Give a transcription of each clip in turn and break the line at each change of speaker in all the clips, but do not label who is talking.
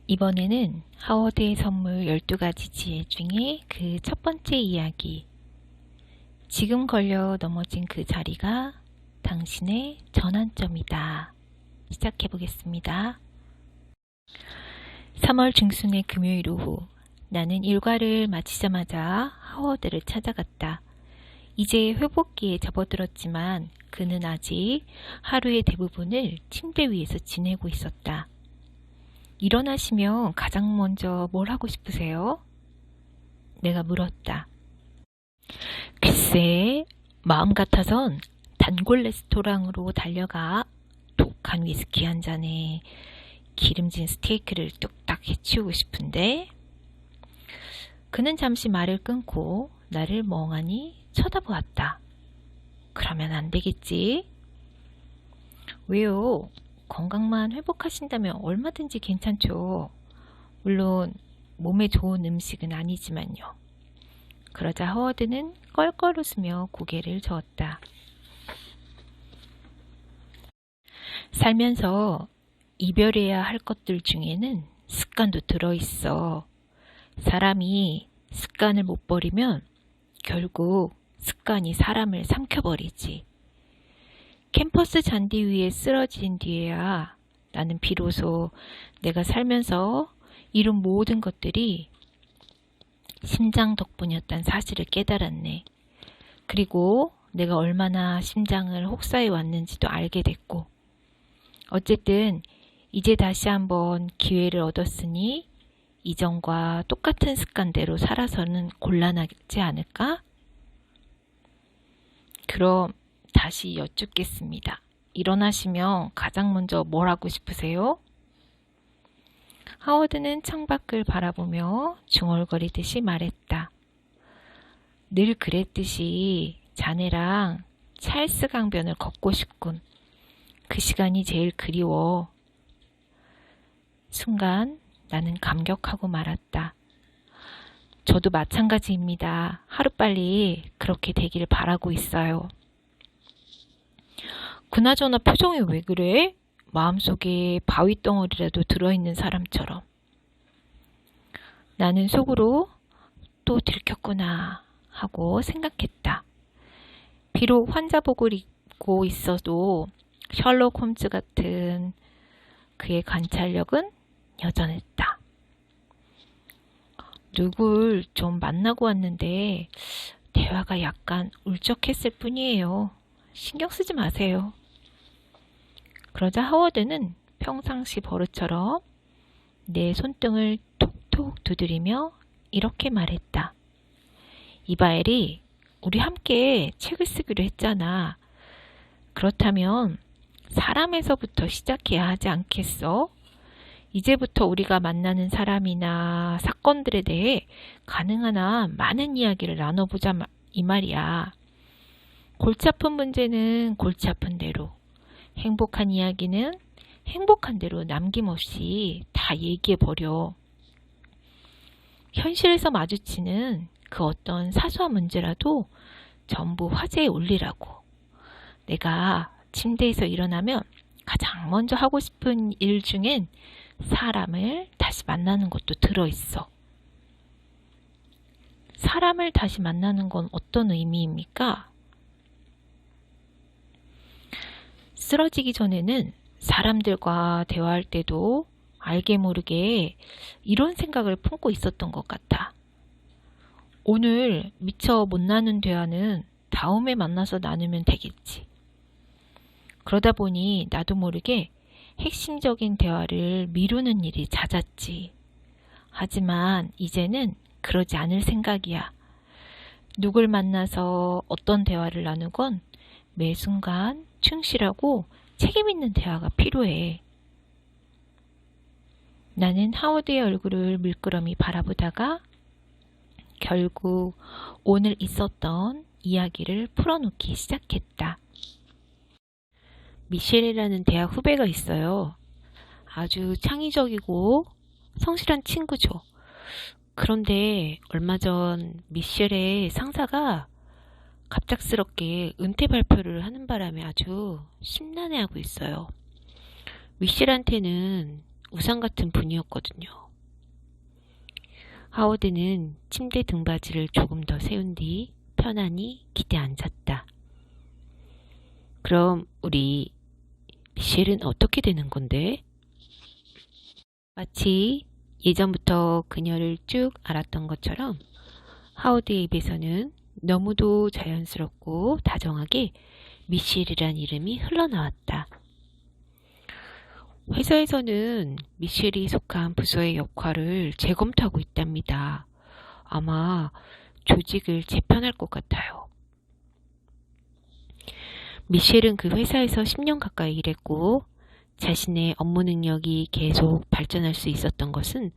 이번에는 하워드의 선물 12가지 지혜 중에 그 첫 번째 이야기. 지금 걸려 넘어진 그 자리가 당신의 전환점이다. 시작해 보겠습니다. 3월 중순의 금요일 오후, 나는 일과를 마치자마자 하워드를 찾아갔다. 이제 회복기에 접어들었지만 그는 아직 하루의 대부분을 침대 위에서 지내고 있었다. 일어나시면 가장 먼저 뭘 하고 싶으세요? 내가 물었다. 글쎄, 마음 같아선 단골 레스토랑으로 달려가 독한 위스키 한 잔에 기름진 스테이크를 뚝딱 해치우고 싶은데. 그는 잠시 말을 끊고 나를 멍하니 쳐다보았다. 그러면 안 되겠지? 왜요? 건강만 회복하신다면 얼마든지 괜찮죠. 물론 몸에 좋은 음식은 아니지만요. 그러자 하워드는 껄껄 웃으며 고개를 저었다. 살면서 이별해야 할 것들 중에는 습관도 들어있어. 사람이 습관을 못 버리면 결국 습관이 사람을 삼켜버리지. 캠퍼스 잔디 위에 쓰러진 뒤에야 나는 비로소 내가 살면서 이룬 모든 것들이 심장 덕분이었다는 사실을 깨달았네. 그리고 내가 얼마나 심장을 혹사해 왔는지도 알게 됐고, 어쨌든 이제 다시 한번 기회를 얻었으니 이전과 똑같은 습관대로 살아서는 곤란하지 않을까? 그럼 다시 여쭙겠습니다. 일어나시면 가장 먼저 뭘 하고 싶으세요? 하워드는 창밖을 바라보며 중얼거리듯이 말했다. 늘 그랬듯이 자네랑 찰스 강변을 걷고 싶군. 그 시간이 제일 그리워. 순간 나는 감격하고 말았다. 저도 마찬가지입니다. 하루빨리 그렇게 되기를 바라고 있어요. 그나저나 표정이 왜 그래? 마음속에 바위덩어리라도 들어있는 사람처럼. 나는 속으로 또 들켰구나 하고 생각했다. 비록 환자복을 입고 있어도 셜록 홈즈 같은 그의 관찰력은 여전했다. 누굴 좀 만나고 왔는데 대화가 약간 울적했을 뿐이에요. 신경 쓰지 마세요. 그러자 하워드는 평상시 버릇처럼 내 손등을 톡톡 두드리며 이렇게 말했다. 이바엘이, 우리 함께 책을 쓰기로 했잖아. 그렇다면 사람에서부터 시작해야 하지 않겠어? 이제부터 우리가 만나는 사람이나 사건들에 대해 가능한 한 많은 이야기를 나눠보자 이 말이야. 골치 아픈 문제는 골치 아픈 대로, 행복한 이야기는 행복한 대로 남김없이 다 얘기해버려. 현실에서 마주치는 그 어떤 사소한 문제라도 전부 화제에 올리라고. 내가 침대에서 일어나면 가장 먼저 하고 싶은 일 중엔 사람을 다시 만나는 것도 들어있어. 사람을 다시 만나는 건 어떤 의미입니까? 쓰러지기 전에는 사람들과 대화할 때도 알게 모르게 이런 생각을 품고 있었던 것 같아. 오늘 미처 못 나눈 대화는 다음에 만나서 나누면 되겠지. 그러다 보니 나도 모르게 핵심적인 대화를 미루는 일이 잦았지. 하지만 이제는 그러지 않을 생각이야. 누굴 만나서 어떤 대화를 나누건 매 순간 충실하고 책임있는 대화가 필요해. 나는 하워드의 얼굴을 물끄러미 바라보다가 결국 오늘 있었던 이야기를 풀어놓기 시작했다. 미셸이라는 대학 후배가 있어요. 아주 창의적이고 성실한 친구죠. 그런데 얼마 전 미셸의 상사가 갑작스럽게 은퇴 발표를 하는 바람에 아주 심란해하고 있어요. 미셸한테는 우상 같은 분이었거든요. 하워드는 침대 등받이를 조금 더 세운 뒤 편안히 기대 앉았다. 그럼 우리 미셸은 어떻게 되는 건데? 마치 예전부터 그녀를 쭉 알았던 것처럼 하워드의 입에서는 너무도 자연스럽고 다정하게 미셸이란 이름이 흘러나왔다. 회사에서는 미셸이 속한 부서의 역할을 재검토하고 있답니다. 아마 조직을 재편할 것 같아요. 미셸은 그 회사에서 10년 가까이 일했고 자신의 업무 능력이 계속 발전할 수 있었던 것은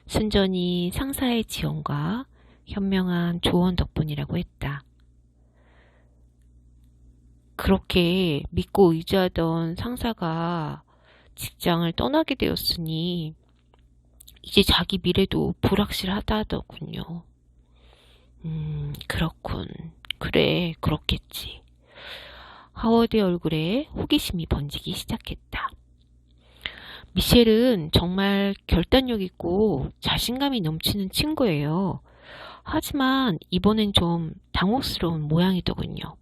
순전히 상사의 지원과 현명한 조언 덕분이라고 했다. 그렇게 믿고 의지하던 상사가 직장을 떠나게 되었으니 이제 자기 미래도 불확실하다더군요. 그렇군. 그래, 그렇겠지. 하워드의 얼굴에 호기심이 번지기 시작했다. 미셸은 정말 결단력 있고 자신감이 넘치는 친구예요. 하지만 이번엔 좀 당혹스러운 모양이더군요.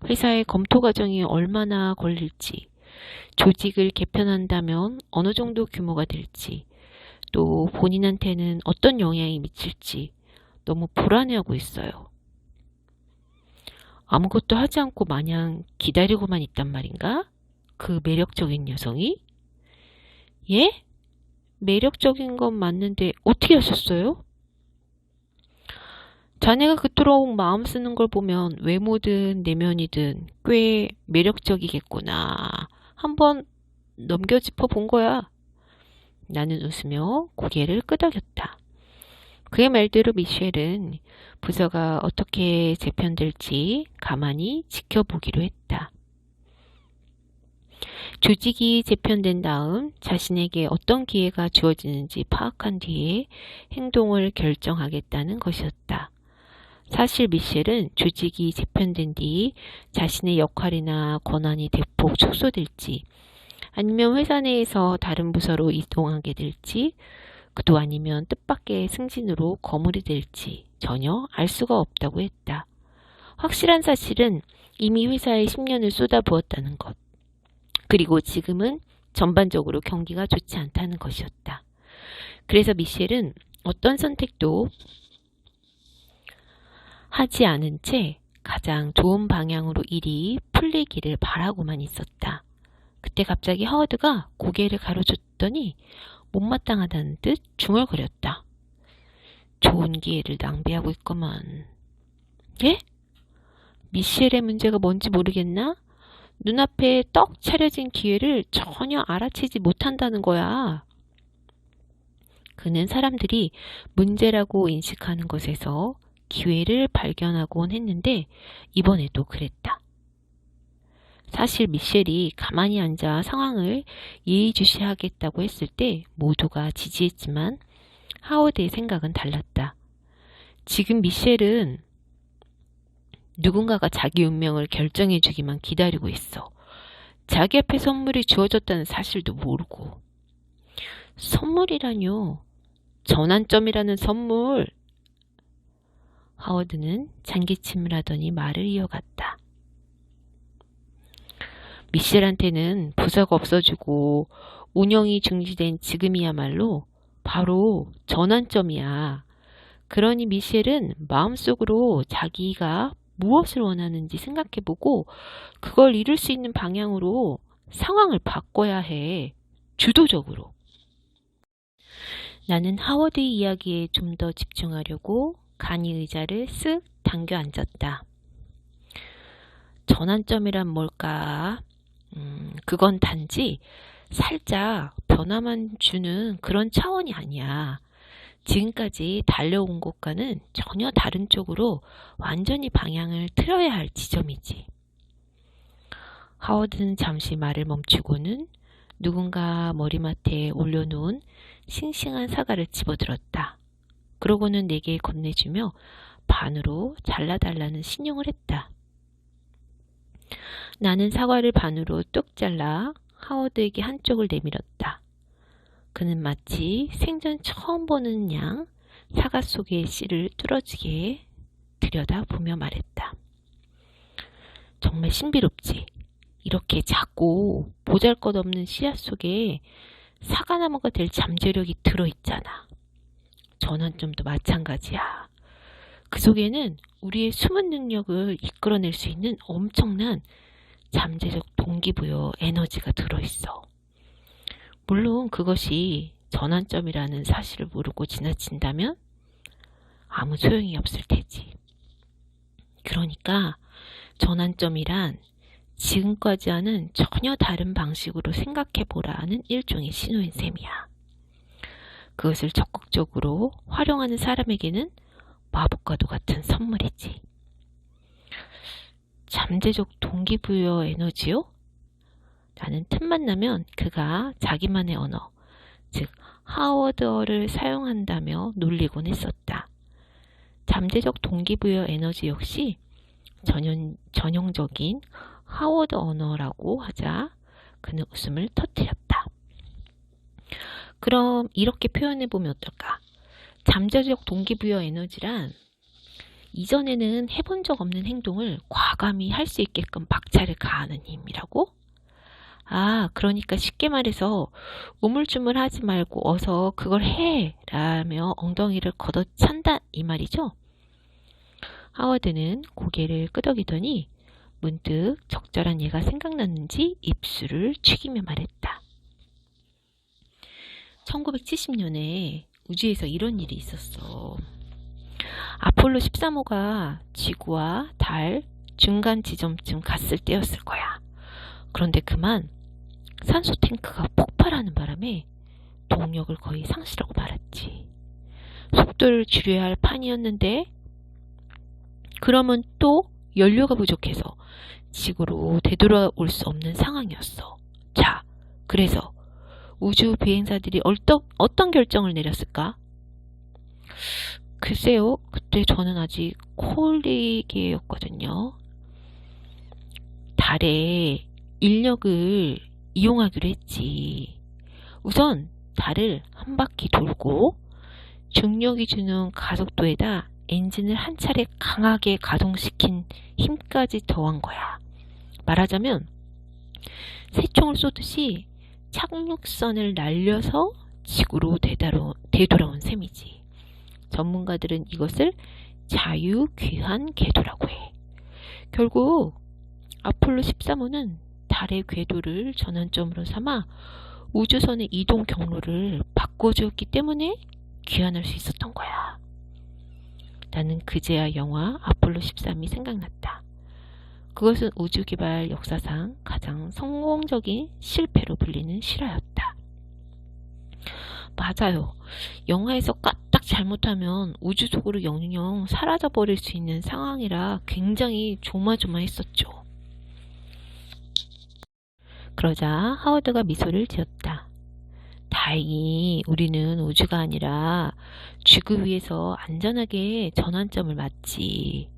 회사의 검토 과정이 얼마나 걸릴지, 조직을 개편한다면 어느 정도 규모가 될지, 또 본인한테는 어떤 영향이 미칠지 너무 불안해하고 있어요. 아무것도 하지 않고 마냥 기다리고만 있단 말인가? 그 매력적인 여성이? 예? 매력적인 건 맞는데 어떻게 하셨어요? 자네가 그토록 마음 쓰는 걸 보면 외모든 내면이든 꽤 매력적이겠구나. 한번 넘겨짚어 본 거야. 나는 웃으며 고개를 끄덕였다. 그의 말대로 미셸은 부서가 어떻게 재편될지 가만히 지켜보기로 했다. 조직이 재편된 다음 자신에게 어떤 기회가 주어지는지 파악한 뒤에 행동을 결정하겠다는 것이었다. 사실 미셸은 조직이 재편된 뒤 자신의 역할이나 권한이 대폭 축소될지 아니면 회사 내에서 다른 부서로 이동하게 될지 그도 아니면 뜻밖의 승진으로 거물이 될지 전혀 알 수가 없다고 했다. 확실한 사실은 이미 회사에 10년을 쏟아부었다는 것. 그리고 지금은 전반적으로 경기가 좋지 않다는 것이었다. 그래서 미셸은 어떤 선택도 하지 않은 채 가장 좋은 방향으로 일이 풀리기를 바라고만 있었다. 그때 갑자기 하워드가 고개를 가로줬더니 못마땅하다는 듯 중얼거렸다. 좋은 기회를 낭비하고 있구만. 예? 미셸의 문제가 뭔지 모르겠나? 눈앞에 떡 차려진 기회를 전혀 알아채지 못한다는 거야. 그는 사람들이 문제라고 인식하는 것에서 기회를 발견하곤 했는데 이번에도 그랬다. 사실 미셸이 가만히 앉아 상황을 예의주시하겠다고 했을 때 모두가 지지했지만 하워드의 생각은 달랐다. 지금 미셸은 누군가가 자기 운명을 결정해 주기만 기다리고 있어. 자기 앞에 선물이 주어졌다는 사실도 모르고. 선물이라뇨. 전환점이라는 선물. 하워드는 잔기침을 하더니 말을 이어갔다. 미셸한테는 부서가 없어지고 운영이 중지된 지금이야말로 바로 전환점이야. 그러니 미셸은 마음속으로 자기가 무엇을 원하는지 생각해보고 그걸 이룰 수 있는 방향으로 상황을 바꿔야 해. 주도적으로. 나는 하워드의 이야기에 좀 더 집중하려고 간이 의자를 쓱 당겨 앉았다. 전환점이란 뭘까? 그건 단지 살짝 변화만 주는 그런 차원이 아니야. 지금까지 달려온 것과는 전혀 다른 쪽으로 완전히 방향을 틀어야 할 지점이지. 하워드는 잠시 말을 멈추고는 누군가 머리맡에 올려놓은 싱싱한 사과를 집어들었다. 그러고는 내게 건네주며 반으로 잘라달라는 신용을 했다. 나는 사과를 반으로 뚝 잘라 하워드에게 한쪽을 내밀었다. 그는 마치 생전 처음 보는 양 사과 속의 씨를 뚫어지게 들여다보며 말했다. 정말 신비롭지? 이렇게 작고 보잘것없는 씨앗 속에 사과나무가 될 잠재력이 들어있잖아. 전환점도 마찬가지야. 그 속에는 우리의 숨은 능력을 이끌어낼 수 있는 엄청난 잠재적 동기부여 에너지가 들어있어. 물론 그것이 전환점이라는 사실을 모르고 지나친다면 아무 소용이 없을 테지. 그러니까 전환점이란 지금까지와는 전혀 다른 방식으로 생각해보라는 일종의 신호인 셈이야. 그것을 적극적으로 활용하는 사람에게는 마법과도 같은 선물이지. 잠재적 동기부여 에너지요? 나는 틈만 나면 그가 자기만의 언어, 즉 하워드어를 사용한다며 놀리곤 했었다. 잠재적 동기부여 에너지 역시 전형적인 하워드 언어라고 하자 그는 웃음을 터뜨렸다. 그럼 이렇게 표현해보면 어떨까? 잠재적 동기부여 에너지란 이전에는 해본 적 없는 행동을 과감히 할 수 있게끔 박차를 가하는 힘이라고? 그러니까 쉽게 말해서 우물쭈물 하지 말고 어서 그걸 해! 라며 엉덩이를 걷어찬다 이 말이죠. 하워드는 고개를 끄덕이더니 문득 적절한 예가 생각났는지 입술을 튀기며 말했다. 1970년에 우주에서 이런 일이 있었어. 아폴로 13호가 지구와 달 중간 지점쯤 갔을 때였을 거야. 그런데 그만 산소 탱크가 폭발하는 바람에 동력을 거의 상실하고 말았지. 속도를 줄여야 할 판이었는데 그러면 또 연료가 부족해서 지구로 되돌아올 수 없는 상황이었어. 자, 그래서 우주 비행사들이 어떤 결정을 내렸을까? 글쎄요, 그때 저는 아직 콜리계였거든요. 달에 인력을 이용하기로 했지. 우선 달을 한 바퀴 돌고 중력이 주는 가속도에다 엔진을 한 차례 강하게 가동시킨 힘까지 더한 거야. 말하자면 새총을 쏘듯이 착륙선을 날려서 지구로 되돌아온 셈이지. 전문가들은 이것을 자유귀환 궤도라고 해. 결국 아폴로 13호는 달의 궤도를 전환점으로 삼아 우주선의 이동 경로를 바꿔주었기 때문에 귀환할 수 있었던 거야. 나는 그제야 영화 아폴로 13이 생각났다. 그것은 우주개발 역사상 가장 성공적인 실패로 불리는 실화였다. 맞아요. 영화에서 까딱 잘못하면 우주 속으로 영영 사라져버릴 수 있는 상황이라 굉장히 조마조마했었죠. 그러자 하워드가 미소를 지었다. 다행히 우리는 우주가 아니라 지구 위에서 안전하게 전환점을 맞지.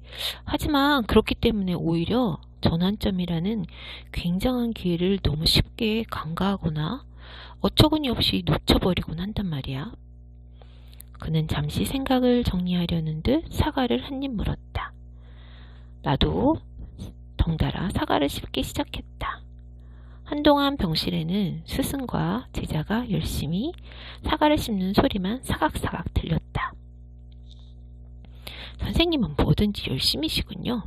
하지만 그렇기 때문에 오히려 전환점이라는 굉장한 기회를 너무 쉽게 간과하거나 어처구니 없이 놓쳐버리곤 한단 말이야. 그는 잠시 생각을 정리하려는 듯 사과를 한 입 물었다. 나도 덩달아 사과를 씹기 시작했다. 한동안 병실에는 스승과 제자가 열심히 사과를 씹는 소리만 사각사각 들렸다. 선생님은 뭐든지 열심히시군요.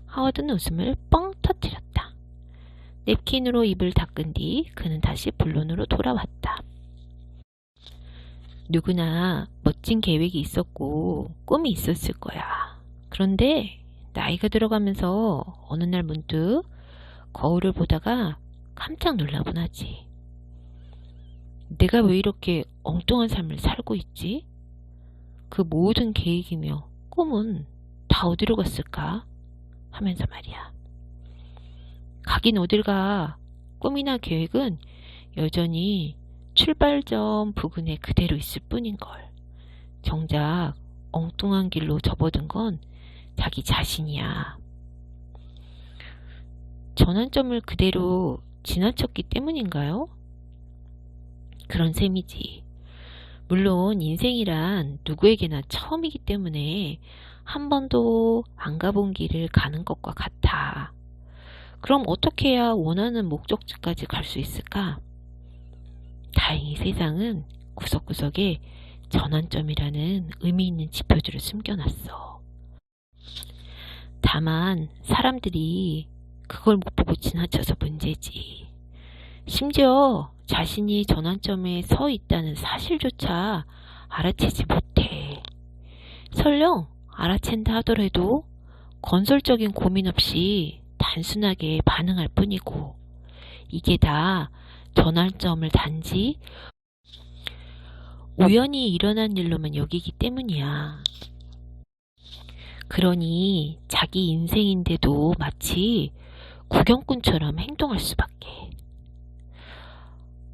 하워드는 웃음을 뻥 터뜨렸다. 냅킨으로 입을 닦은 뒤 그는 다시 본론으로 돌아왔다. 누구나 멋진 계획이 있었고 꿈이 있었을 거야. 그런데 나이가 들어가면서 어느 날 문득 거울을 보다가 깜짝 놀라곤 하지. 내가 왜 이렇게 엉뚱한 삶을 살고 있지? 그 모든 계획이며 꿈은 다 어디로 갔을까? 하면서 말이야. 가긴 어딜 가. 꿈이나 계획은 여전히 출발점 부근에 그대로 있을 뿐인걸. 정작 엉뚱한 길로 접어든 건 자기 자신이야. 전환점을 그대로 지나쳤기 때문인가요? 그런 셈이지. 물론 인생이란 누구에게나 처음이기 때문에 한 번도 안 가본 길을 가는 것과 같아. 그럼 어떻게 해야 원하는 목적지까지 갈 수 있을까? 다행히 세상은 구석구석에 전환점이라는 의미 있는 지표들을 숨겨놨어. 다만 사람들이 그걸 못 보고 지나쳐서 문제지. 심지어 자신이 전환점에 서 있다는 사실조차 알아채지 못해. 설령 알아챈다 하더라도 건설적인 고민 없이 단순하게 반응할 뿐이고, 이게 다 전환점을 단지 우연히 일어난 일로만 여기기 때문이야. 그러니 자기 인생인데도 마치 구경꾼처럼 행동할 수밖에.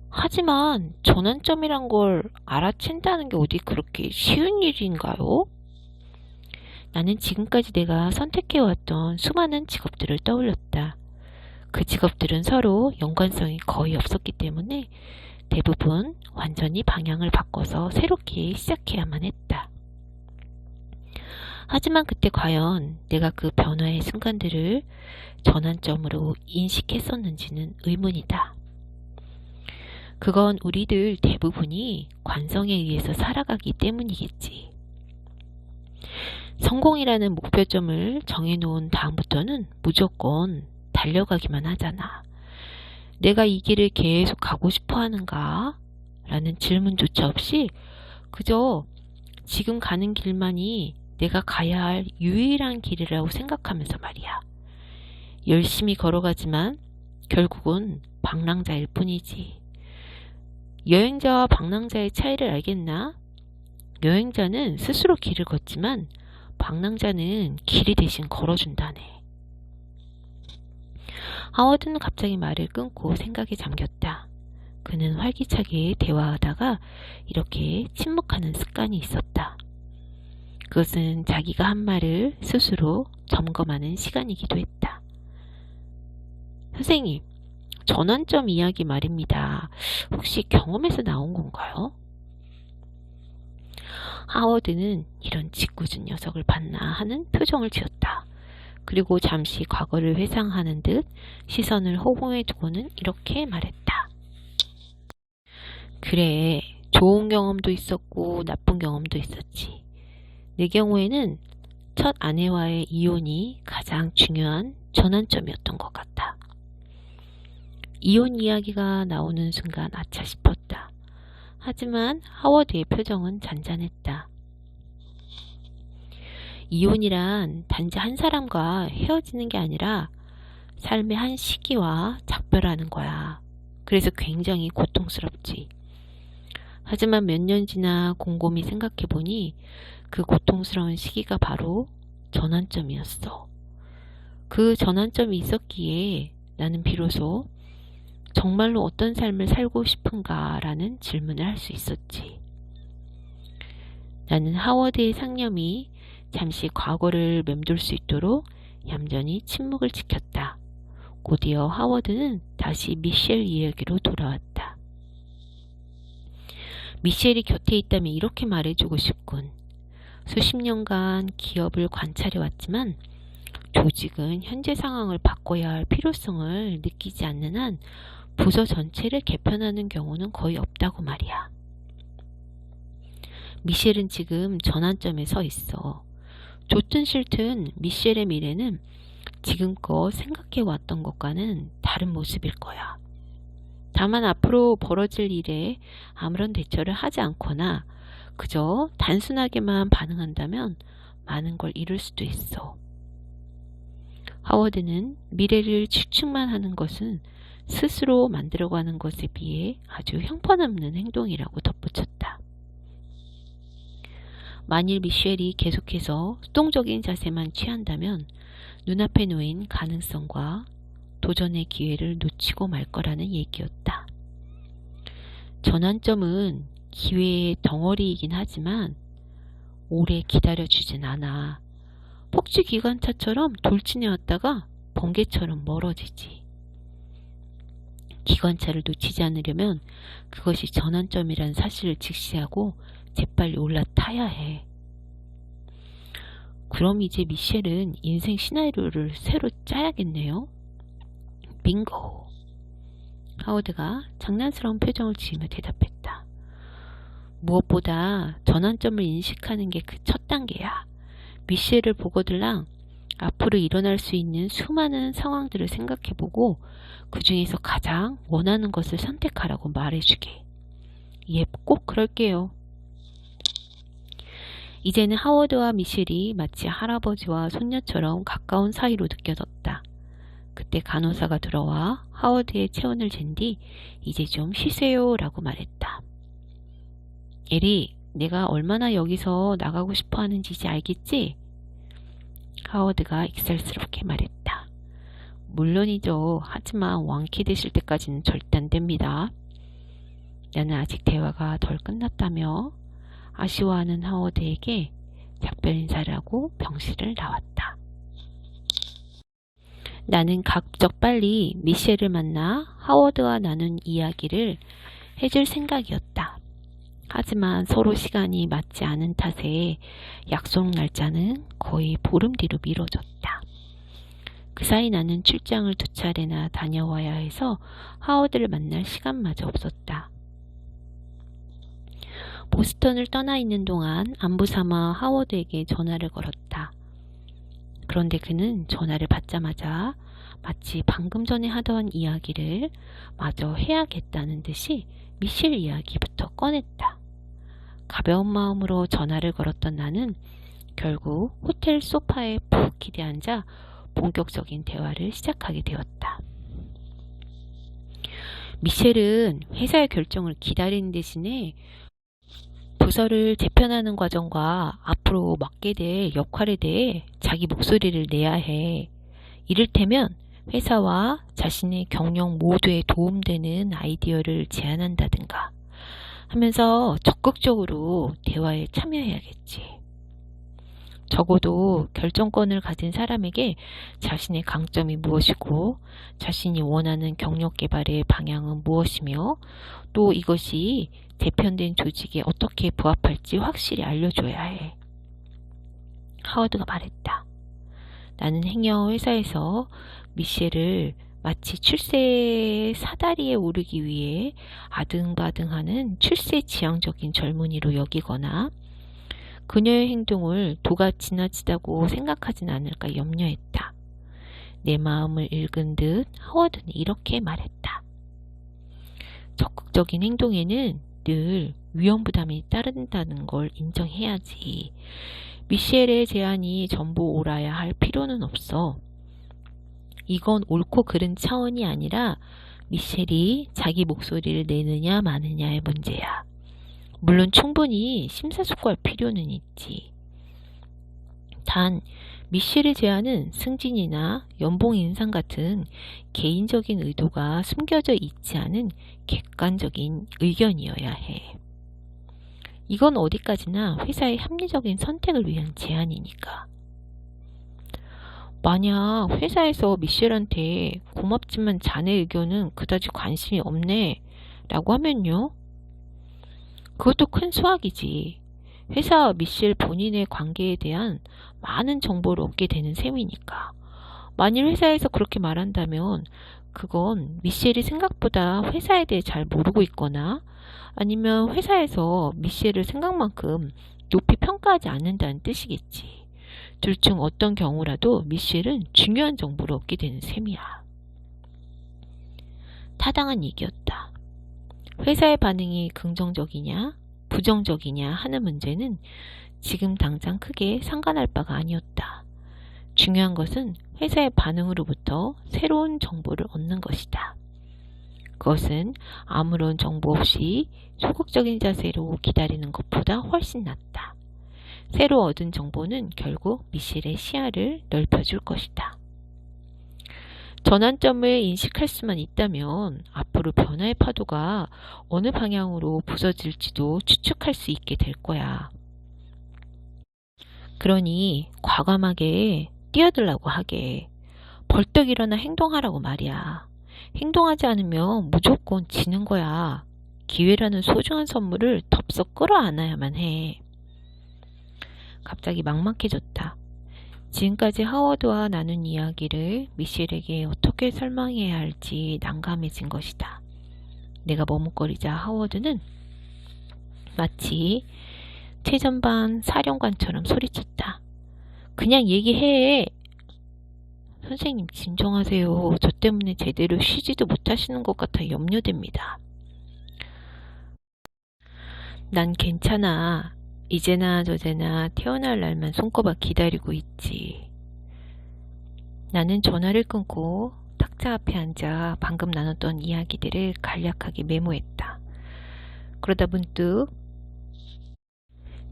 하지만 전환점이란 걸 알아챈다는 게 어디 그렇게 쉬운 일인가요? 나는 지금까지 내가 선택해왔던 수많은 직업들을 떠올렸다. 그 직업들은 서로 연관성이 거의 없었기 때문에 대부분 완전히 방향을 바꿔서 새롭게 시작해야만 했다. 하지만 그때 과연 내가 그 변화의 순간들을 전환점으로 인식했었는지는 의문이다. 그건 우리들 대부분이 관성에 의해서 살아가기 때문이겠지. 성공이라는 목표점을 정해놓은 다음부터는 무조건 달려가기만 하잖아. 내가 이 길을 계속 가고 싶어 하는가? 라는 질문조차 없이 그저 지금 가는 길만이 내가 가야 할 유일한 길이라고 생각하면서 말이야. 열심히 걸어가지만 결국은 방랑자일 뿐이지. 여행자와 방랑자의 차이를 알겠나? 여행자는 스스로 길을 걷지만 방랑자는 길이 대신 걸어준다네. 하워드는 갑자기 말을 끊고 생각에 잠겼다. 그는 활기차게 대화하다가 이렇게 침묵하는 습관이 있었다. 그것은 자기가 한 말을 스스로 점검하는 시간이기도 했다. 선생님, 전환점 이야기 말입니다. 혹시 경험에서 나온 건가요? 하워드는 이런 짓궂은 녀석을 봤나 하는 표정을 지었다. 그리고 잠시 과거를 회상하는 듯 시선을 허공에 두고는 이렇게 말했다. 그래, 좋은 경험도 있었고 나쁜 경험도 있었지. 내 경우에는 첫 아내와의 이혼이 가장 중요한 전환점이었던 것 같다. 이혼 이야기가 나오는 순간 아차 싶었다. 하지만 하워드의 표정은 잔잔했다. 이혼이란 단지 한 사람과 헤어지는 게 아니라 삶의 한 시기와 작별하는 거야. 그래서 굉장히 고통스럽지. 하지만 몇 년 지나 곰곰이 생각해보니 그 고통스러운 시기가 바로 전환점이었어. 그 전환점이 있었기에 나는 비로소 정말로 어떤 삶을 살고 싶은가 라는 질문을 할 수 있었지. 나는 하워드의 상념이 잠시 과거를 맴돌 수 있도록 얌전히 침묵을 지켰다. 곧이어 하워드는 다시 미셸 이야기로 돌아왔다. 미셸이 곁에 있다면 이렇게 말해주고 싶군. 수십 년간 기업을 관찰해왔지만 조직은 현재 상황을 바꿔야 할 필요성을 느끼지 않는 한 부서 전체를 개편하는 경우는 거의 없다고 말이야. 미셸은 지금 전환점에 서 있어. 좋든 싫든 미셸의 미래는 지금껏 생각해왔던 것과는 다른 모습일 거야. 다만 앞으로 벌어질 일에 아무런 대처를 하지 않거나 그저 단순하게만 반응한다면 많은 걸 잃을 수도 있어. 하워드는 미래를 추측만 하는 것은 스스로 만들어가는 것에 비해 아주 형편없는 행동이라고 덧붙였다. 만일 미셸이 계속해서 수동적인 자세만 취한다면 눈앞에 놓인 가능성과 도전의 기회를 놓치고 말 거라는 얘기였다. 전환점은 기회의 덩어리이긴 하지만 오래 기다려주진 않아. 폭주기관차처럼 돌진해왔다가 번개처럼 멀어지지.
기관차를 놓치지 않으려면 그것이 전환점이라는 사실을 직시하고 재빨리 올라타야 해. 그럼 이제 미셸은 인생 시나리오를 새로 짜야겠네요. 빙고. 하워드가 장난스러운 표정을 지으며 대답했다. 무엇보다 전환점을 인식하는 게 그 첫 단계야. 미셸을 보거들랑 앞으로 일어날 수 있는 수많은 상황들을 생각해보고 그 중에서 가장 원하는 것을 선택하라고 말해주게. 예, 꼭 그럴게요. 이제는 하워드와 미셸이 마치 할아버지와 손녀처럼 가까운 사이로 느껴졌다. 그때 간호사가 들어와 하워드의 체온을 잰 뒤 이제 좀 쉬세요 라고 말했다. 에리, 내가 얼마나 여기서 나가고 싶어 하는지 이제 알겠지? 하워드가 익살스럽게 말했다. 물론이죠. 하지만 완쾌되실 때까지는 절대 안 됩니다. 나는 아직 대화가 덜 끝났다며 아쉬워하는 하워드에게 작별 인사를 하고 병실을 나왔다. 나는 각적 빨리 미셸을 만나 하워드와 나눈 이야기를 해줄 생각이었다. 하지만 서로 시간이 맞지 않은 탓에 약속 날짜는 거의 보름 뒤로 미뤄졌다. 그 사이 나는 출장을 2차례나 다녀와야 해서 하워드를 만날 시간마저 없었다. 보스턴을 떠나 있는 동안 안부삼아 하워드에게 전화를 걸었다. 그런데 그는 전화를 받자마자 마치 방금 전에 하던 이야기를 마저 해야겠다는 듯이 미셸 이야기부터 꺼냈다. 가벼운 마음으로 전화를 걸었던 나는 결국 호텔 소파에 푹 기대앉아 본격적인 대화를 시작하게 되었다. 미셸은 회사의 결정을 기다리는 대신에 부서를 재편하는 과정과 앞으로 맡게 될 역할에 대해 자기 목소리를 내야 해. 이를테면 회사와 자신의 경력 모두에 도움되는 아이디어를 제안한다든가 하면서 적극적으로 대화에 참여해야겠지. 적어도 결정권을 가진 사람에게 자신의 강점이 무엇이고 자신이 원하는 경력 개발의 방향은 무엇이며 또 이것이 재편된 조직에 어떻게 부합할지 확실히 알려줘야 해. 하워드가 말했다. 나는 행여 회사에서 미셸을 마치 출세 사다리에 오르기 위해 아등바등하는 출세 지향적인 젊은이로 여기거나 그녀의 행동을 도가 지나치다고 생각하진 않을까 염려했다. 내 마음을 읽은 듯 하워드는 이렇게 말했다. 적극적인 행동에는 늘 위험부담이 따른다는 걸 인정해야지. 미셸의 제안이 전부 옳아야 할 필요는 없어. 이건 옳고 그른 차원이 아니라 미셸이 자기 목소리를 내느냐 마느냐의 문제야. 물론 충분히 심사숙고할 필요는 있지. 단 미셸의 제안은 승진이나 연봉 인상 같은 개인적인 의도가 숨겨져 있지 않은 객관적인 의견이어야 해. 이건 어디까지나 회사의 합리적인 선택을 위한 제안이니까. 만약 회사에서 미셸한테 고맙지만 자네 의견은 그다지 관심이 없네 라고 하면요? 그것도 큰 수확이지. 회사와 미셸 본인의 관계에 대한 많은 정보를 얻게 되는 셈이니까. 만일 회사에서 그렇게 말한다면 그건 미셸이 생각보다 회사에 대해 잘 모르고 있거나 아니면 회사에서 미셸을 생각만큼 높이 평가하지 않는다는 뜻이겠지. 둘 중 어떤 경우라도 미셸은 중요한 정보를 얻게 되는 셈이야. 타당한 얘기였다. 회사의 반응이 긍정적이냐 부정적이냐 하는 문제는 지금 당장 크게 상관할 바가 아니었다. 중요한 것은 회사의 반응으로부터 새로운 정보를 얻는 것이다. 그것은 아무런 정보 없이 소극적인 자세로 기다리는 것보다 훨씬 낫다. 새로 얻은 정보는 결국 미셸의 시야를 넓혀줄 것이다. 전환점을 인식할 수만 있다면 앞으로 변화의 파도가 어느 방향으로 부서질지도 추측할 수 있게 될 거야. 그러니 과감하게 뛰어들라고 하게 벌떡 일어나 행동하라고 말이야. 행동하지 않으면 무조건 지는 거야. 기회라는 소중한 선물을 덥석 끌어안아야만 해. 갑자기 막막해졌다. 지금까지 하워드와 나눈 이야기를 미셸에게 어떻게 설명해야 할지 난감해진 것이다. 내가 머뭇거리자 하워드는 마치 최전방 사령관처럼 소리쳤다. 그냥 얘기해. 선생님, 진정하세요. 저 때문에 제대로 쉬지도 못하시는 것 같아 염려됩니다. 난 괜찮아. 이제나 저제나 태어날 날만 손꼽아 기다리고 있지. 나는 전화를 끊고 탁자 앞에 앉아 방금 나눴던 이야기들을 간략하게 메모했다. 그러다 문득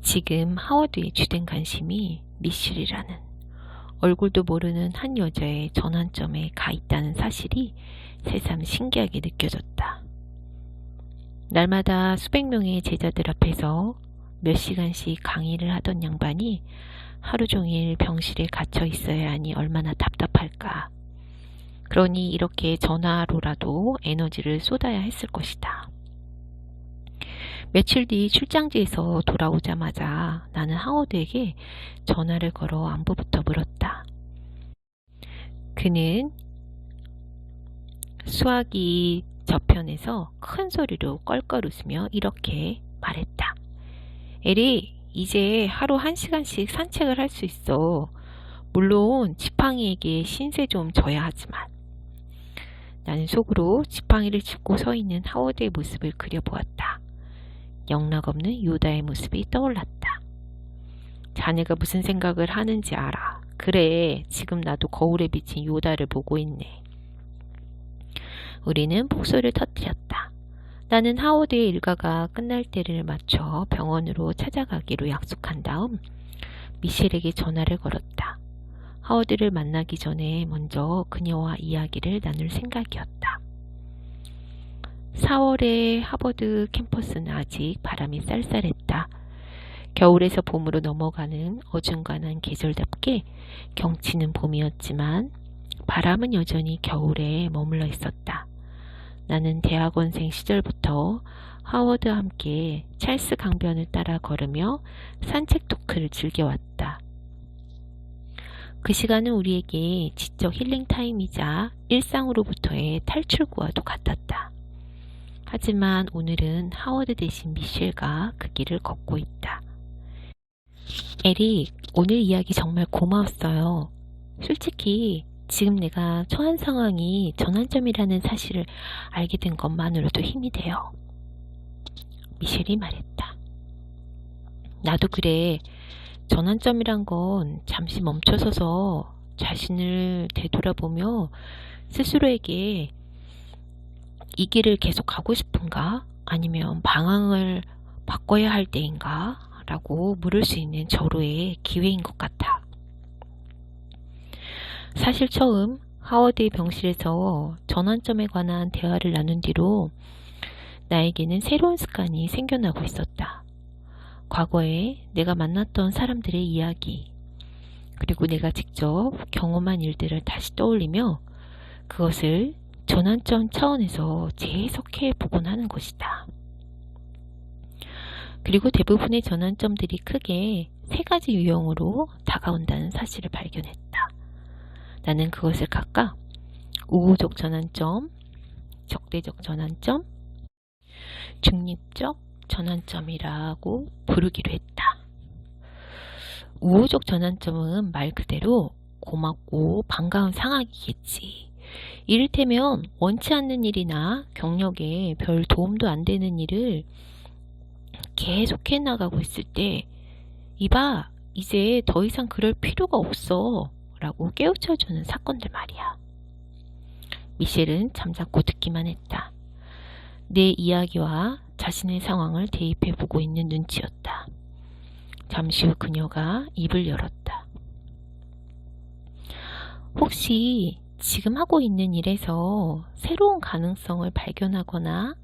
지금 하워드의 주된 관심이 미셸이라는 얼굴도 모르는 한 여자의 전환점에 가 있다는 사실이 새삼 신기하게 느껴졌다. 날마다 수백 명의 제자들 앞에서 몇 시간씩 강의를 하던 양반이 하루 종일 병실에 갇혀 있어야 하니 얼마나 답답할까. 그러니 이렇게 전화로라도 에너지를 쏟아야 했을 것이다. 며칠 뒤 출장지에서 돌아오자마자 나는 하워드에게 전화를 걸어 안부부터 물었다. 그는 수화기 저편에서 큰 소리로 껄껄 웃으며 이렇게 말했다. 에리, 이제 하루 1시간씩 산책을 할 수 있어. 물론 지팡이에게 신세 좀 져야 하지만. 나는 속으로 지팡이를 짚고 서 있는 하워드의 모습을 그려보았다. 영락없는 요다의 모습이 떠올랐다. 자네가 무슨 생각을 하는지 알아. 그래, 지금 나도 거울에 비친 요다를 보고 있네. 우리는 폭소를 터뜨렸다. 나는 하워드의 일과가 끝날 때를 맞춰 병원으로 찾아가기로 약속한 다음 미셸에게 전화를 걸었다. 하워드를 만나기 전에 먼저 그녀와 이야기를 나눌 생각이었다. 4월의 하버드 캠퍼스는 아직 바람이 쌀쌀했다. 겨울에서 봄으로 넘어가는 어중간한 계절답게 경치는 봄이었지만 바람은 여전히 겨울에 머물러 있었다. 나는 대학원생 시절부터 하워드와 함께 찰스 강변을 따라 걸으며 산책 토크를 즐겨왔다. 그 시간은 우리에게 지적 힐링 타임이자 일상으로부터의 탈출구와도 같았다. 하지만 오늘은 하워드 대신 미셸과 그 길을 걷고 있다. 에릭, 오늘 이야기 정말 고마웠어요. 솔직히 지금 내가 처한 상황이 전환점이라는 사실을 알게 된 것만으로도 힘이 돼요. 미셸이 말했다. 나도 그래. 전환점이란 건 잠시 멈춰서서 자신을 되돌아보며 스스로에게 이 길을 계속 가고 싶은가? 아니면 방향을 바꿔야 할 때인가? 라고 물을 수 있는 절호의 기회인 것 같아. 사실 처음 하워드의 병실에서 전환점에 관한 대화를 나눈 뒤로 나에게는 새로운 습관이 생겨나고 있었다. 과거에 내가 만났던 사람들의 이야기, 그리고 내가 직접 경험한 일들을 다시 떠올리며 그것을 전환점 차원에서 재해석해 보곤 하는 것이다. 그리고 대부분의 전환점들이 크게 3가지 유형으로 다가온다는 사실을 발견했다. 나는 그것을 각각 우호적 전환점, 적대적 전환점, 중립적 전환점이라고 부르기로 했다. 우호적 전환점은 말 그대로 고맙고 반가운 상황이겠지. 이를테면 원치 않는 일이나 경력에 별 도움도 안 되는 일을 계속 해나가고 있을 때 이봐, 이제 더 이상 그럴 필요가 없어 라고 깨우쳐주는 사건들 말이야. 미셸은 잠자코 듣기만 했다. 내 이야기와 자신의 상황을 대입해보고 있는 눈치였다. 잠시 후 그녀가 입을 열었다. 혹시 지금 하고 있는 일에서 새로운 가능성을 발견하거나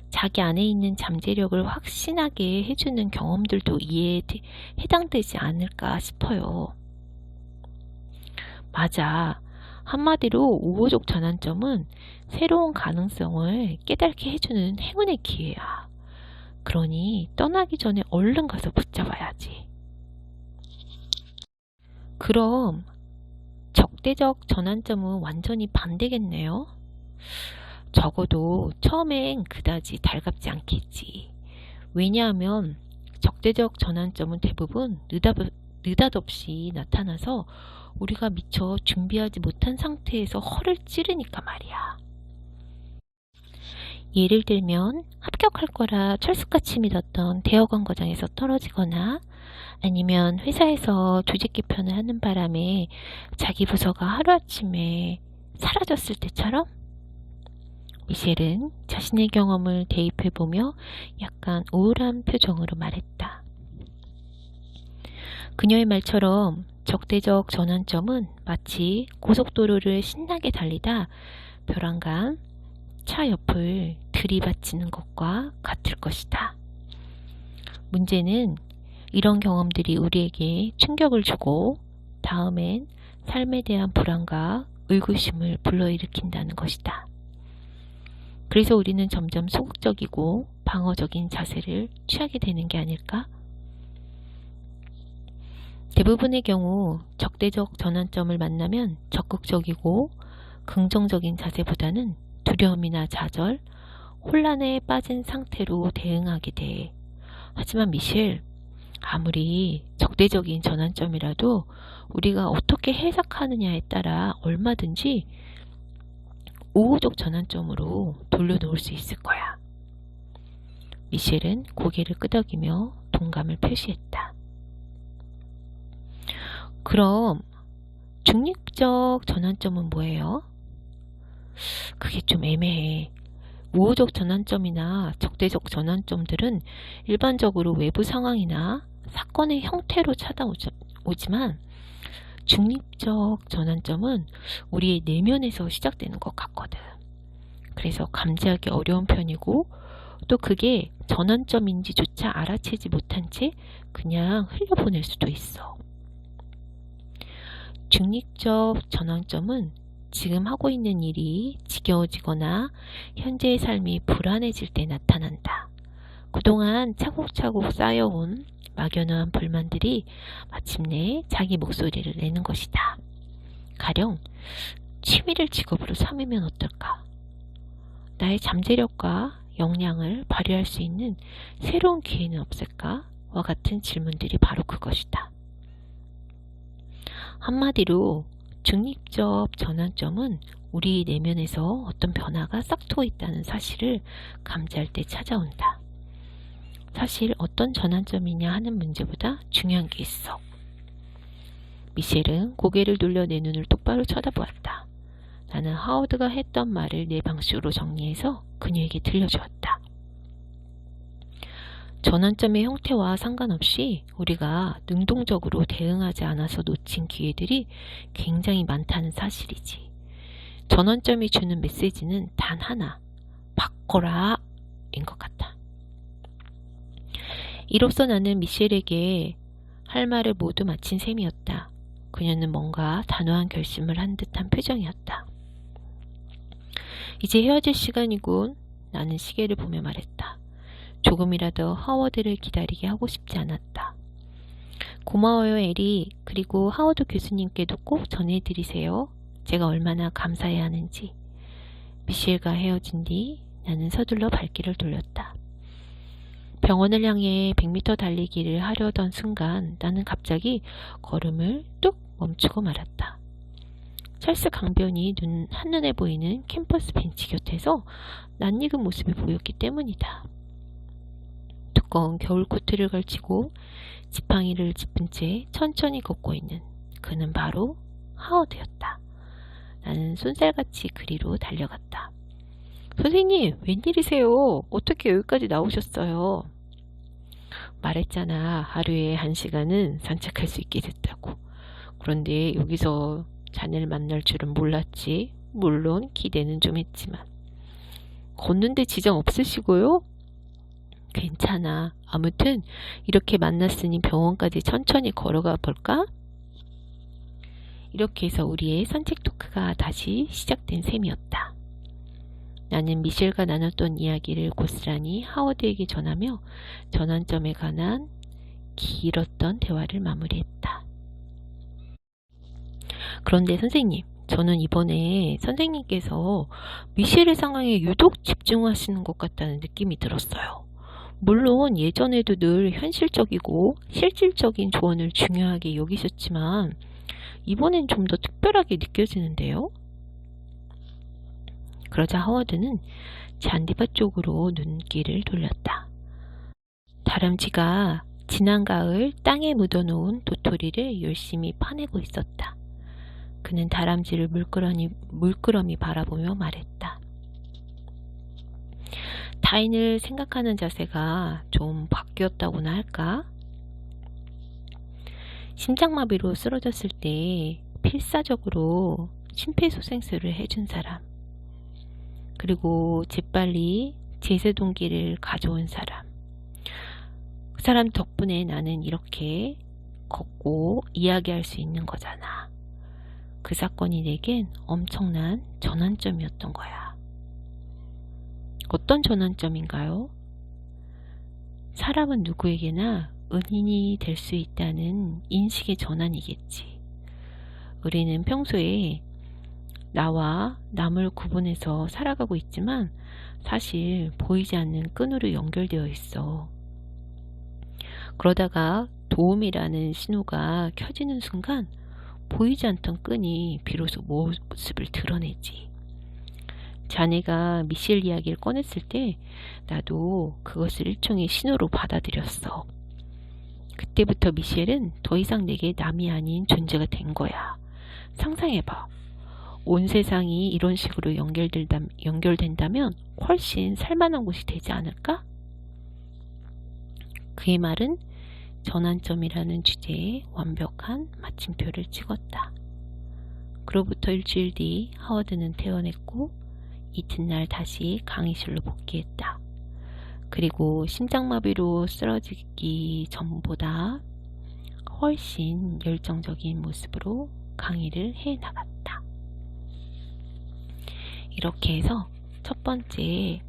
자기 안에 있는 잠재력을 확신하게 해주는 경험들도 이에 해당되지 않을까 싶어요. 맞아.
한마디로 우호적 전환점은 새로운 가능성을 깨닫게 해주는 행운의 기회야. 그러니 떠나기 전에 얼른 가서 붙잡아야지. 그럼 적대적 전환점은 완전히 반대겠네요. 적어도 처음엔 그다지 달갑지 않겠지. 왜냐하면 적대적 전환점은 대부분 느닷없이 나타나서 우리가 미처 준비하지 못한 상태에서 허를 찌르니까 말이야. 예를 들면 합격할 거라 철수같이 믿었던 대학원 과정에서 떨어지거나, 아니면 회사에서 조직 개편을 하는 바람에 자기 부서가 하루아침에 사라졌을 때처럼. 미셸은 자신의 경험을 대입해보며 약간 우울한 표정으로 말했다. 그녀의 말처럼 적대적 전환점은 마치 고속도로를 신나게 달리다 벼랑간 차 옆을 들이받치는 것과 같을 것이다. 문제는 이런 경험들이 우리에게 충격을 주고 다음엔 삶에 대한 불안과 의구심을 불러일으킨다는 것이다. 그래서 우리는 점점 소극적이고 방어적인 자세를 취하게 되는 게 아닐까? 대부분의 경우 적대적 전환점을 만나면 적극적이고 긍정적인 자세보다는 두려움이나 좌절, 혼란에 빠진 상태로 대응하게 돼. 하지만 미셸, 아무리 적대적인 전환점이라도 우리가 어떻게 해석하느냐에 따라 얼마든지 우호적 전환점으로 돌려놓을 수 있을 거야. 미셸은 고개를 끄덕이며 동감을 표시했다. 그럼 중립적 전환점은 뭐예요? 그게 좀 애매해. 우호적 전환점이나 적대적 전환점들은 일반적으로 외부 상황이나 사건의 형태로 찾아오지만 중립적 전환점은 우리의 내면에서 시작되는 것 같거든. 그래서 감지하기 어려운 편이고, 또 그게 전환점인지조차 알아채지 못한 채 그냥 흘려보낼 수도 있어. 중립적 전환점은 지금 하고 있는 일이 지겨워지거나 현재의 삶이 불안해질 때 나타난다. 그동안 차곡차곡 쌓여온 막연한 불만들이 마침내 자기 목소리를 내는 것이다. 가령 취미를 직업으로 삼으면 어떨까? 나의 잠재력과 역량을 발휘할 수 있는 새로운 기회는 없을까? 와 같은 질문들이 바로 그것이다. 한마디로 중립적 전환점은 우리 내면에서 어떤 변화가 싹트고 있다는 사실을 감지할 때 찾아온다. 사실 어떤 전환점이냐 하는 문제보다 중요한 게 있어. 미셸은 고개를 돌려 내 눈을 똑바로 쳐다보았다. 나는 하워드가 했던 말을 내 방식으로 정리해서 그녀에게 들려주었다. 전환점의 형태와 상관없이 우리가 능동적으로 대응하지 않아서 놓친 기회들이 굉장히 많다는 사실이지. 전환점이 주는 메시지는 단 하나, 바꿔라 인 것 같다. 이로써 나는 미셸에게 할 말을 모두 마친 셈이었다. 그녀는 뭔가 단호한 결심을 한 듯한 표정이었다. 이제 헤어질 시간이군. 나는 시계를 보며 말했다. 조금이라도 하워드를 기다리게 하고 싶지 않았다. 고마워요, 에리. 그리고 하워드 교수님께도 꼭 전해드리세요. 제가 얼마나 감사해야 하는지. 미셸과 헤어진 뒤 나는 서둘러 발길을 돌렸다. 병원을 향해 100m 달리기를 하려던 순간 나는 갑자기 걸음을 뚝 멈추고 말았다. 찰스 강변이 한눈에 보이는 캠퍼스 벤치 곁에서 낯익은 모습이 보였기 때문이다. 두꺼운 겨울 코트를 걸치고 지팡이를 짚은 채 천천히 걷고 있는 그는 바로 하워드였다. 나는 쏜살같이 그리로 달려갔다. 선생님, 웬일이세요? 어떻게 여기까지 나오셨어요? 말했잖아. 하루에 1시간은 산책할 수 있게 됐다고. 그런데 여기서 자네를 만날 줄은 몰랐지. 물론 기대는 좀 했지만. 걷는데 지장 없으시고요? 괜찮아. 아무튼 이렇게 만났으니 병원까지 천천히 걸어가 볼까?
이렇게 해서 우리의 산책 토크가 다시 시작된 셈이었다. 나는 미셸과 나눴던 이야기를 고스란히 하워드에게 전하며 전환점에 관한 길었던 대화를 마무리했다. 그런데 선생님, 저는 이번에 선생님께서 미셸의 상황에 유독 집중하시는 것 같다는 느낌이 들었어요. 물론 예전에도 늘 현실적이고 실질적인 조언을 중요하게 여기셨지만 이번엔 좀 더 특별하게 느껴지는데요. 그러자 하워드는 잔디밭 쪽으로 눈길을 돌렸다. 다람쥐가 지난 가을 땅에 묻어놓은 도토리를 열심히 파내고 있었다. 그는 다람쥐를 물끄러미 바라보며 말했다. 타인을 생각하는 자세가 좀 바뀌었다고나 할까? 심장마비로 쓰러졌을 때 필사적으로 심폐소생술을 해준 사람, 그리고 재빨리 제세동기를 가져온 사람, 그 사람 덕분에 나는 이렇게 걷고 이야기할 수 있는 거잖아. 그 사건이 내겐 엄청난 전환점이었던 거야. 어떤 전환점인가요? 사람은 누구에게나 은인이 될 수 있다는 인식의 전환이겠지. 우리는 평소에 나와 남을 구분해서 살아가고 있지만 사실 보이지 않는 끈으로 연결되어 있어. 그러다가 도움이라는 신호가 켜지는 순간 보이지 않던 끈이 비로소 모습을 드러내지. 자네가 미셸 이야기를 꺼냈을 때 나도 그것을 일종의 신호로 받아들였어. 그때부터 미셸은 더 이상 내게 남이 아닌 존재가 된 거야. 상상해봐. 온 세상이 이런 식으로 연결된다면 훨씬 살만한 곳이 되지 않을까? 그의 말은 전환점이라는 주제에 완벽한 마침표를 찍었다. 그로부터 일주일 뒤 하워드는 퇴원했고 이튿날 다시 강의실로 복귀했다. 그리고 심장마비로 쓰러지기 전보다 훨씬 열정적인 모습으로 강의를 해나갔다. 이렇게 해서 첫 번째,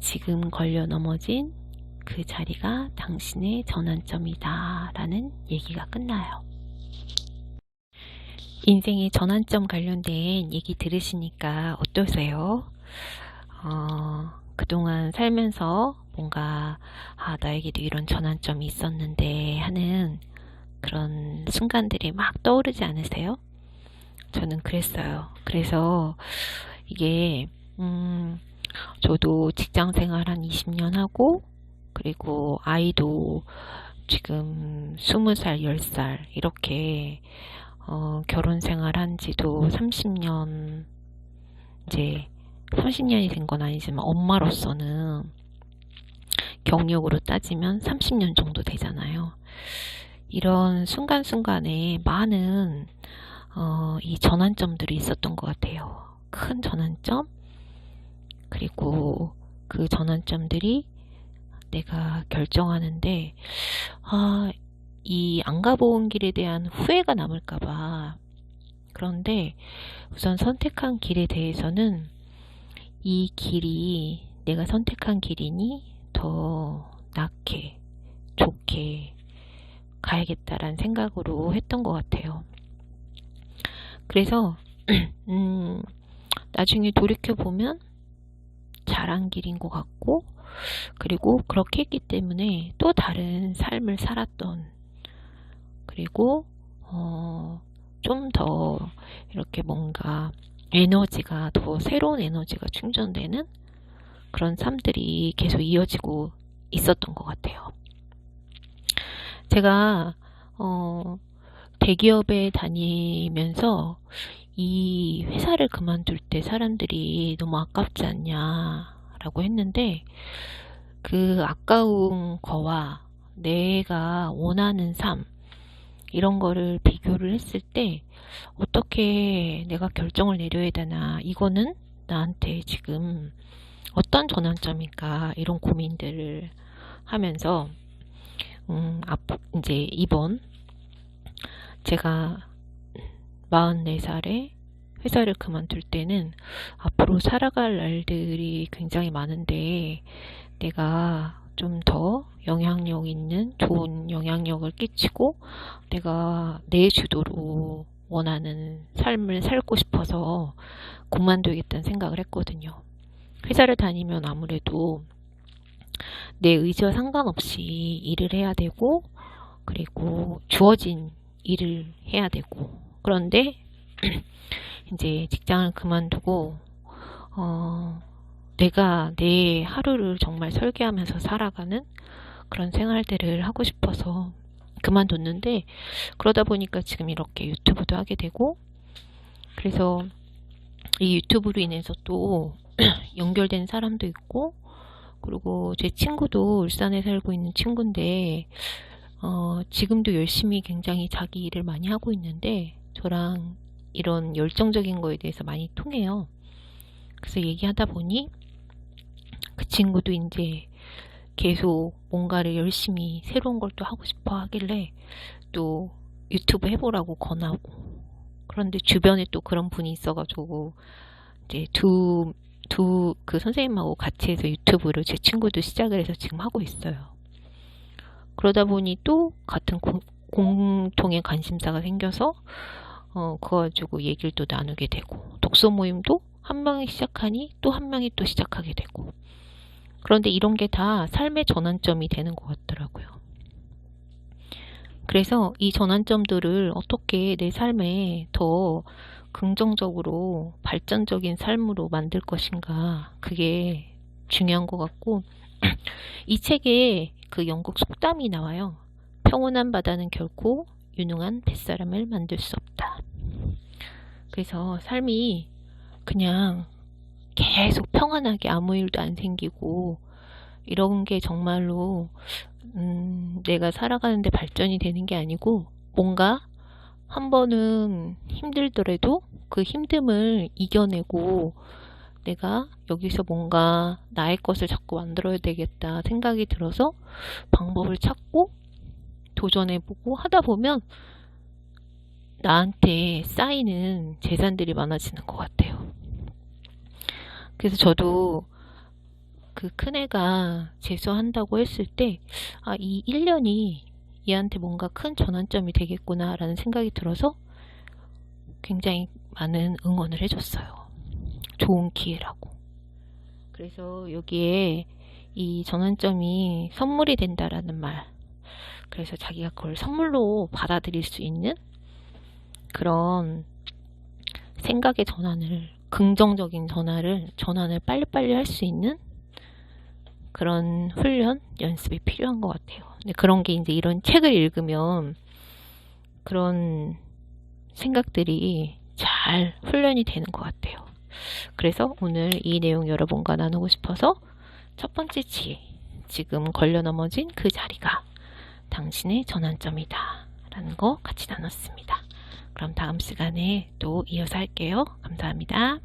지금 걸려 넘어진 그 자리가 당신의 전환점이다 라는 얘기가 끝나요. 인생의 전환점 관련된 얘기 들으시니까 어떠세요? 그동안 살면서 뭔가 나에게도 이런 전환점이 있었는데 하는 그런 순간들이 막 떠오르지 않으세요? 저는 그랬어요. 그래서 이게 저도 직장생활 한 20년 하고 그리고 아이도 지금 20살, 10살 이렇게 결혼생활 한 지도 30년, 이제 30년이 된 건 아니지만 엄마로서는 경력으로 따지면 30년 정도 되잖아요. 이런 순간순간에 많은 이 전환점들이 있었던 것 같아요. 큰 전환점, 그리고 그 전환점들이 내가 결정하는데 이 안 가본 길에 대한 후회가 남을까봐. 그런데 우선 선택한 길에 대해서는 이 길이 내가 선택한 길이니 더 낫게 좋게 가야겠다라는 생각으로 했던 것 같아요. 그래서 나중에 돌이켜보면 잘한 길인 것 같고, 그리고 그렇게 했기 때문에 또 다른 삶을 살았던, 그리고 좀 더 이렇게 뭔가 에너지가 더 새로운 에너지가 충전되는 그런 삶들이 계속 이어지고 있었던 것 같아요. 제가 대기업에 다니면서 이 회사를 그만둘 때 사람들이 너무 아깝지 않냐라고 했는데, 그 아까운 거와 내가 원하는 삶, 이런 거를 비교를 했을 때 어떻게 내가 결정을 내려야 되나, 이거는 나한테 지금 어떤 전환점일까, 이런 고민들을 하면서 이제 이번 제가
44살에 회사를 그만둘 때는 앞으로 살아갈 날들이 굉장히 많은데 내가 좀 더 영향력 있는 좋은 영향력을 끼치고 내가 내 주도로 원하는 삶을 살고 싶어서 그만두겠다는 생각을 했거든요. 회사를 다니면 아무래도 내 의지와 상관없이 일을 해야 되고 그리고 주어진 일을 해야 되고 그런데 이제 직장을 그만두고 내가 내 하루를 정말 설계하면서 살아가는 그런 생활들을 하고 싶어서 그만뒀는데 그러다 보니까 지금 이렇게 유튜브도 하게 되고 그래서 이 유튜브로 인해서 또 연결된 사람도 있고 그리고 제 친구도 울산에 살고 있는 친구인데 지금도 열심히 굉장히 자기 일을 많이 하고 있는데 저랑 이런 열정적인 거에 대해서 많이 통해요. 그래서 얘기하다 보니 그 친구도 이제 계속 뭔가를 열심히 새로운 걸 또 하고 싶어 하길래 또 유튜브 해보라고 권하고 그런데 주변에 또 그런 분이 있어가지고 이제 그 선생님하고 같이 해서 유튜브를 제 친구도 시작을 해서 지금 하고 있어요. 그러다 보니 또 같은 공통의 관심사가 생겨서 그거 가지고 얘기를 또 나누게 되고 독서 모임도 한 명이 시작하니 또 한 명이 또 시작하게 되고 그런데 이런 게 다 삶의 전환점이 되는 것 같더라고요. 그래서 이 전환점들을 어떻게 내 삶에 더 긍정적으로 발전적인 삶으로 만들 것인가 그게 중요한 것 같고 이 책에 그 영국 속담이 나와요. 평온한 바다는 결코 유능한 뱃사람을 만들 수 없다. 그래서 삶이 그냥 계속 평안하게 아무 일도 안 생기고 이런 게 정말로 내가 살아가는데 발전이 되는 게 아니고 뭔가 한 번은 힘들더라도 그 힘듦을 이겨내고 내가 여기서 뭔가 나의 것을 자꾸 만들어야 되겠다 생각이 들어서 방법을 찾고 도전해보고 하다 보면 나한테 쌓이는 재산들이 많아지는 것 같아요. 그래서 저도 그 큰애가 재수한다고 했을 때 이 1년이 얘한테 뭔가 큰 전환점이 되겠구나 라는 생각이 들어서 굉장히 많은 응원을 해줬어요. 좋은 기회라고. 그래서 여기에 이 전환점이 선물이 된다라는 말 그래서 자기가 그걸 선물로 받아들일 수 있는 그런 생각의 전환을 긍정적인 전환을 빨리빨리 할 수 있는 그런 훈련, 연습이 필요한 것 같아요. 근데 그런 게 이제 이런 책을 읽으면 그런 생각들이 잘 훈련이 되는 것 같아요. 그래서 오늘 이 내용 여러분과 나누고 싶어서 첫 번째 지혜, 지금 걸려 넘어진 그 자리가 당신의 전환점이다 라는 거 같이 나눴습니다. 그럼 다음 시간에 또 이어서 할게요. 감사합니다.